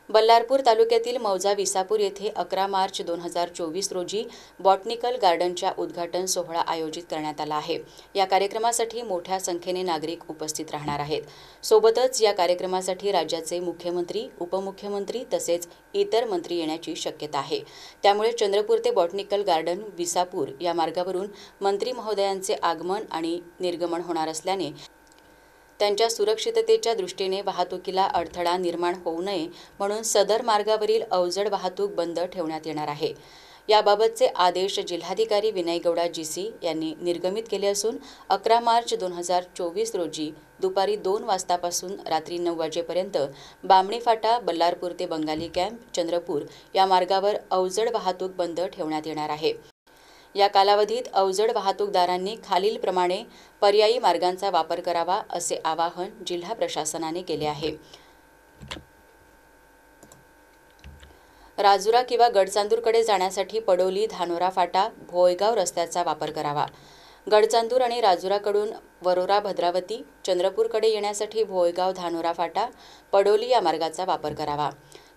बल्लारपूर तालुक्यातील मौजा विसापूर येथे 11 मार्च 2024 रोजी बॉटनिकल गार्डनच्या उद्घाटन सोहळा आयोजित करण्यात आला आहे। या कार्यक्रमासाठी मोठ्या संख्येने नागरिक उपस्थित राहणार आहेत। सोबतच या कार्यक्रमासाठी राज्याचे मुख्यमंत्री, उपमुख्यमंत्री तसेच इतर मंत्री येण्याची शक्यता आहे। त्यामुळे चंद्रपूर ते बॉटनिकल गार्डन विसापूर या मार्गावरून मंत्री महोदयांचे आगमन आणि निर्गमन होणार असल्याने त्यांच्या सुरक्षिततेच्या दृष्टीने वाहतुकीला अडथळा निर्माण होऊ नये म्हणून सदर मार्गावरील अवजड वाहतूक बंद ठेवण्यात येणार आहे। याबाबतचे आदेश जिल्हाधिकारी विनय गौडा जीसी यांनी निर्गमित केले असून 11 मार्च 2024 रोजी दुपारी 2 वाजतापासून रात्री 9 वाजेपर्यंत बामणी फाटा, बल्लारपूर ते बंगाली कॅम्प, चंद्रपूर या मार्गावर अवजड वाहतूक बंद ठेवण्यात येणार आहे। या कालावधीत अवजड वाहतूकदारांनी खालीलप्रमाणे पर्यायी मार्गांचा वापर करावा असे आवाहन जिल्हा प्रशासनाने केले आहे। राजुरा किंवा गडचांदूरकडे जाण्यासाठी पडोली, धानोरा फाटा, भोयगाव रस्त्याचा वापर करावा। गडचांदूर आणि राजुराकडून वरोरा, भद्रावती, चंद्रपूरकडे येण्यासाठी भोयगाव, धानोरा फाटा, पडोली या मार्गाचा वापर करावा।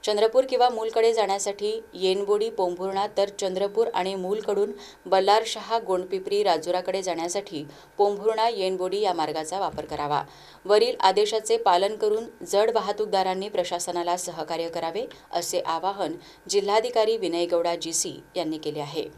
चंद्रपूर किंवा मूलकडे जाण्यासाठी येनबोडी, पोंभुर्णा तर चंद्रपूर आणि मूलकडून बल्लारशहा, गोंडपिंपरी, राजुराकडे जाण्यासाठी पोंभुर्णा, येनबोडी या मार्गाचा वापर करावा। वरील आदेशाचे पालन करून जड वाहतूकदारांनी प्रशासनाला सहकार्य करावे असे आवाहन जिल्हाधिकारी विनय गौडा जीसी यांनी केले आहे।